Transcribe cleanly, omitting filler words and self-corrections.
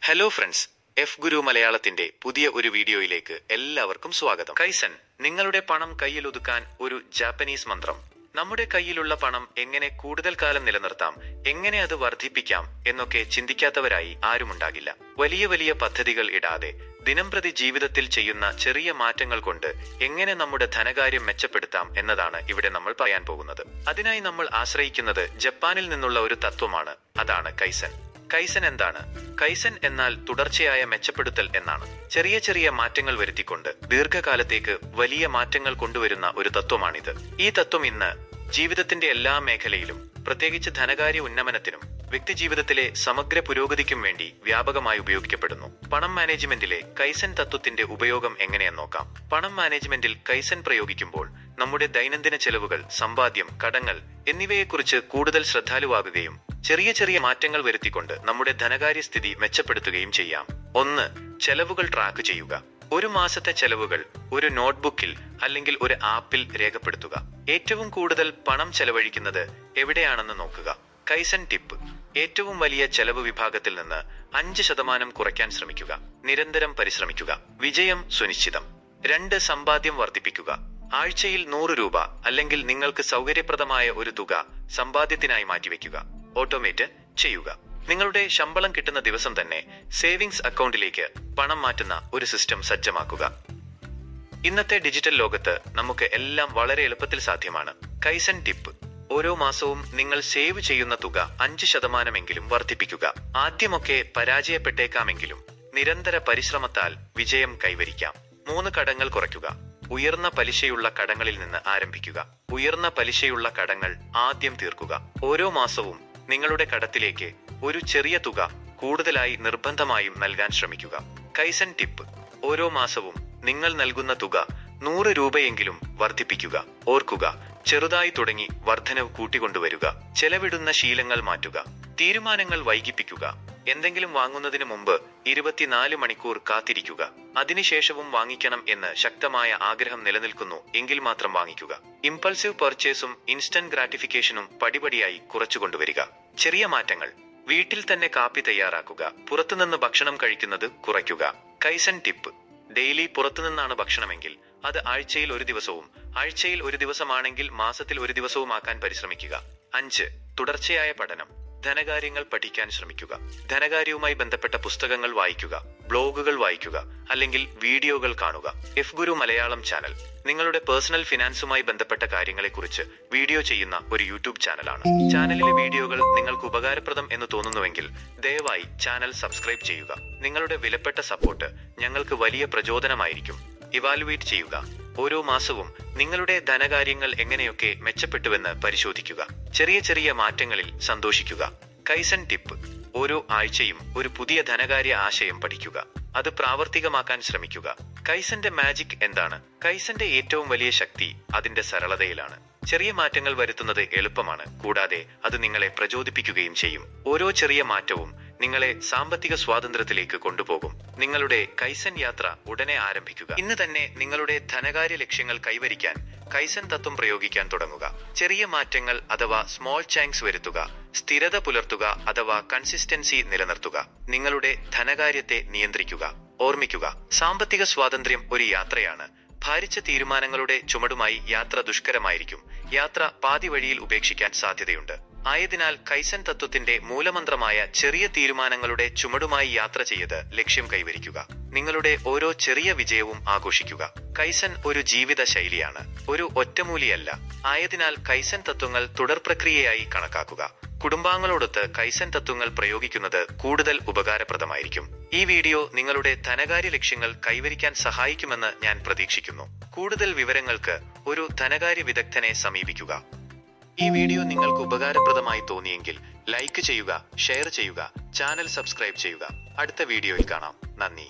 Hello friends, F ഗുരു മലയാളത്തിന്റെ പുതിയ ഒരു വീഡിയോയിലേക്ക് എല്ലാവർക്കും സ്വാഗതം. കൈസൻ, നിങ്ങളുടെ പണം കയ്യിൽ ഒതുക്കാൻ ഒരു ജാപ്പനീസ് മന്ത്രം. നമ്മുടെ കയ്യിലുള്ള പണം എങ്ങനെ കൂടുതൽ കാലം നിലനിർത്താം, എങ്ങനെ അത് വർദ്ധിപ്പിക്കാം എന്നൊക്കെ ചിന്തിക്കാത്തവരായി ആരുമുണ്ടാകില്ല. വലിയ വലിയ പദ്ധതികൾ ഇടാതെ ദിനംപ്രതി ജീവിതത്തിൽ ചെയ്യുന്ന ചെറിയ മാറ്റങ്ങൾ കൊണ്ട് എങ്ങനെ നമ്മുടെ ധനകാര്യം മെച്ചപ്പെടുത്താം എന്നതാണ് ഇവിടെ നമ്മൾ പറയാൻ പോകുന്നത്. അതിനായി നമ്മൾ ആശ്രയിക്കുന്നത് ജപ്പാനിൽ നിന്നുള്ള ഒരു തത്വമാണ്. അതാണ് കൈസൻ. കൈസൻ എന്താണ്? കൈസൻ എന്നാൽ തുടർച്ചയായ മെച്ചപ്പെടുത്തൽ എന്നാണ്. ചെറിയ ചെറിയ മാറ്റങ്ങൾ വരുത്തിക്കൊണ്ട് ദീർഘകാലത്തേക്ക് വലിയ മാറ്റങ്ങൾ കൊണ്ടുവരുന്ന ഒരു തത്വമാണിത്. ഈ തത്വം ഇന്ന് ജീവിതത്തിന്റെ എല്ലാ മേഖലയിലും, പ്രത്യേകിച്ച് ധനകാര്യ ഉന്നമനത്തിനും വ്യക്തിജീവിതത്തിലെ സമഗ്ര പുരോഗതിക്കും വേണ്ടി വ്യാപകമായി ഉപയോഗിക്കപ്പെടുന്നു. പണം മാനേജ്മെന്റിലെ കൈസൻ തത്വത്തിന്റെ ഉപയോഗം എങ്ങനെയെന്ന് നോക്കാം. പണം മാനേജ്മെന്റിൽ കൈസൻ പ്രയോഗിക്കുമ്പോൾ നമ്മുടെ ദൈനംദിന ചെലവുകൾ, സമ്പാദ്യം, കടങ്ങൾ എന്നിവയെക്കുറിച്ച് കൂടുതൽ ശ്രദ്ധാലുവാകുകയും ചെറിയ ചെറിയ മാറ്റങ്ങൾ വരുത്തിക്കൊണ്ട് നമ്മുടെ ധനകാര്യസ്ഥിതി മെച്ചപ്പെടുത്തുകയും ചെയ്യാം. 1. ചെലവുകൾ ട്രാക്ക് ചെയ്യുക. ഒരു മാസത്തെ ചെലവുകൾ ഒരു നോട്ട്ബുക്കിൽ അല്ലെങ്കിൽ ഒരു ആപ്പിൽ രേഖപ്പെടുത്തുക. ഏറ്റവും കൂടുതൽ പണം ചെലവഴിക്കുന്നത് എവിടെയാണെന്ന് നോക്കുക. കൈസൻ ടിപ്പ്: ഏറ്റവും വലിയ ചെലവ് വിഭാഗത്തിൽ നിന്ന് 5% കുറയ്ക്കാൻ ശ്രമിക്കുക. നിരന്തരം പരിശ്രമിക്കുക. വിജയം സുനിശ്ചിതം. 2. സമ്പാദ്യം വർദ്ധിപ്പിക്കുക. ആഴ്ചയിൽ 100 രൂപ അല്ലെങ്കിൽ നിങ്ങൾക്ക് സൗകര്യപ്രദമായ ഒരു തുക സമ്പാദ്യത്തിനായി മാറ്റിവെക്കുക. ഓട്ടോമേറ്റ് ചെയ്യുക. നിങ്ങളുടെ ശമ്പളം കിട്ടുന്ന ദിവസം തന്നെ സേവിങ്സ് അക്കൗണ്ടിലേക്ക് പണം മാറ്റുന്ന ഒരു സിസ്റ്റം സജ്ജമാക്കുക. ഇന്നത്തെ ഡിജിറ്റൽ ലോകത്ത് നമുക്ക് എല്ലാം വളരെ എളുപ്പത്തിൽ സാധ്യമാണ്. കൈസൻ ടിപ്പ്: ഓരോ മാസവും നിങ്ങൾ സേവ് ചെയ്യുന്ന തുക 5% വർദ്ധിപ്പിക്കുക. ആദ്യമൊക്കെ പരാജയപ്പെട്ടേക്കാമെങ്കിലും നിരന്തര പരിശ്രമത്താൽ വിജയം കൈവരിക്കാം. 3. കടങ്ങൾ കുറയ്ക്കുക. ഉയർന്ന പലിശയുള്ള കടങ്ങളിൽ നിന്ന് ആരംഭിക്കുക. ഉയർന്ന പലിശയുള്ള കടങ്ങൾ ആദ്യം തീർക്കുക. ഓരോ മാസവും നിങ്ങളുടെ കടത്തിലേക്ക് ഒരു ചെറിയ തുക കൂടുതലായി നിർബന്ധമായും നൽകാൻ ശ്രമിക്കുക. കൈസൻ ടിപ്പ്: ഓരോ മാസവും നിങ്ങൾ നൽകുന്ന തുക 100 രൂപയെങ്കിലും വർദ്ധിപ്പിക്കുക. ഓർക്കുക, ചെറുതായി തുടങ്ങി വർധനവ് കൂട്ടിക്കൊണ്ടുവരിക. ചെലവിടുന്ന ശീലങ്ങൾ മാറ്റുക. തീരുമാനങ്ങൾ വൈകിപ്പിക്കുക. എന്തെങ്കിലും വാങ്ങുന്നതിന് മുമ്പ് 24 മണിക്കൂർ കാത്തിരിക്കുക. അതിനുശേഷവും വാങ്ങിക്കണം എന്ന് ശക്തമായ ആഗ്രഹം നിലനിൽക്കുന്നു എങ്കിൽ മാത്രം വാങ്ങിക്കുക. ഇമ്പൾസീവ് പർച്ചേസും ഇൻസ്റ്റന്റ് ഗ്രാറ്റിഫിക്കേഷനും പടിപടിയായി കുറച്ചുകൊണ്ടുവരിക. ചെറിയ മാറ്റങ്ങൾ: വീട്ടിൽ തന്നെ കാപ്പി തയ്യാറാക്കുക. പുറത്തുനിന്ന് ഭക്ഷണം കഴിക്കുന്നത് കുറയ്ക്കുക. കൈസൻ ടിപ്പ്: ഡെയിലി പുറത്തുനിന്നാണ് ഭക്ഷണമെങ്കിൽ അത് ആഴ്ചയിൽ 1 ദിവസവും, ആഴ്ചയിൽ 1 ദിവസമാണെങ്കിൽ മാസത്തിൽ 1 ദിവസവും ആക്കാൻ പരിശ്രമിക്കുക. 5. തുടർച്ചയായ പഠനം. ധനകാര്യങ്ങൾ പഠിക്കാൻ ശ്രമിക്കുക. ധനകാര്യവുമായി ബന്ധപ്പെട്ട പുസ്തകങ്ങൾ വായിക്കുക, ബ്ലോഗുകൾ വായിക്കുക, അല്ലെങ്കിൽ വീഡിയോകൾ കാണുക. എഫ് ഗുരു മലയാളം ചാനൽ നിങ്ങളുടെ പേഴ്സണൽ ഫിനാൻസുമായി ബന്ധപ്പെട്ട കാര്യങ്ങളെക്കുറിച്ച് വീഡിയോ ചെയ്യുന്ന ഒരു യൂട്യൂബ് ചാനലാണ്. ചാനലിലെ വീഡിയോകൾ നിങ്ങൾക്ക് ഉപകാരപ്രദം എന്ന് തോന്നുന്നുവെങ്കിൽ ദയവായി ചാനൽ സബ്സ്ക്രൈബ് ചെയ്യുക. നിങ്ങളുടെ വിലപ്പെട്ട സപ്പോർട്ട് ഞങ്ങൾക്ക് വലിയ പ്രചോദനമായിരിക്കും. ഇവാലുവേറ്റ് ചെയ്യുക. ഓരോ മാസവും നിങ്ങളുടെ ധനകാര്യങ്ങൾ എങ്ങനെയൊക്കെ മെച്ചപ്പെട്ടുവെന്ന് പരിശോധിക്കുക. ചെറിയ ചെറിയ മാറ്റങ്ങളിൽ സന്തോഷിക്കുക. കൈസൻ ടിപ്പ്: ഓരോ ആഴ്ചയും ഒരു പുതിയ ധനകാര്യ ആശയം പഠിക്കുക. അത് പ്രാവർത്തികമാക്കാൻ ശ്രമിക്കുക. കൈസന്റെ മാജിക് എന്താണ്? കൈസന്റെ ഏറ്റവും വലിയ ശക്തി അതിന്റെ സരളതയിലാണ്. ചെറിയ മാറ്റങ്ങൾ വരുത്തുന്നത് എളുപ്പമാണ്, കൂടാതെ അത് നിങ്ങളെ പ്രചോദിപ്പിക്കുകയും ചെയ്യും. ഓരോ ചെറിയ മാറ്റവും നിങ്ങളെ സാമ്പത്തിക സ്വാതന്ത്ര്യത്തിലേക്ക് കൊണ്ടുപോകും. നിങ്ങളുടെ കൈസൻ യാത്ര ഉടനെ ആരംഭിക്കുക. ഇന്ന് തന്നെ നിങ്ങളുടെ ധനകാര്യ ലക്ഷ്യങ്ങൾ കൈവരിക്കാൻ കൈസൻ തത്വം പ്രയോഗിക്കാൻ തുടങ്ങുക. ചെറിയ മാറ്റങ്ങൾ അഥവാ സ്മോൾ ചേഞ്ചസ് വരുത്തുക. സ്ഥിരത പുലർത്തുക അഥവാ കൺസിസ്റ്റൻസി നിലനിർത്തുക. നിങ്ങളുടെ ധനകാര്യത്തെ നിയന്ത്രിക്കുക. ഓർമ്മിക്കുക, സാമ്പത്തിക സ്വാതന്ത്ര്യം ഒരു യാത്രയാണ്. ഭാരിച്ച തീരുമാനങ്ങളുടെ ചുമടുമായി യാത്ര ദുഷ്കരമായിരിക്കും. യാത്ര പാതി വഴിയിൽ ഉപേക്ഷിക്കാൻ സാധ്യതയുണ്ട്. ആയതിനാൽ കൈസൻ തത്വത്തിന്റെ മൂലമന്ത്രമായ ചെറിയ തീരുമാനങ്ങളുടെ ചുമടുമായി യാത്ര ചെയ്ത് ലക്ഷ്യം കൈവരിക്കുക. നിങ്ങളുടെ ഓരോ ചെറിയ വിജയവും ആഘോഷിക്കുക. കൈസൻ ഒരു ജീവിത ശൈലിയാണ്, ഒരു ഒറ്റമൂലിയല്ല. ആയതിനാൽ കൈസൻ തത്വങ്ങൾ തുടർ പ്രക്രിയയായി കണക്കാക്കുക. കുടുംബാംഗങ്ങളോടൊത്ത് കൈസൻ തത്വങ്ങൾ പ്രയോഗിക്കുന്നത് കൂടുതൽ ഉപകാരപ്രദമായിരിക്കും. ഈ വീഡിയോ നിങ്ങളുടെ ധനകാര്യ ലക്ഷ്യങ്ങൾ കൈവരിക്കാൻ സഹായിക്കുമെന്ന് ഞാൻ പ്രതീക്ഷിക്കുന്നു. കൂടുതൽ വിവരങ്ങൾക്ക് ഒരു ധനകാര്യ വിദഗ്ധനെ സമീപിക്കുക. ഈ വീഡിയോ നിങ്ങൾക്ക് ഉപകാരപ്രദമായി തോന്നിയെങ്കിൽ ലൈക്ക് ചെയ്യുക, ഷെയർ ചെയ്യുക, ചാനൽ സബ്സ്ക്രൈബ് ചെയ്യുക. അടുത്ത വീഡിയോയിൽ കാണാം. നന്ദി.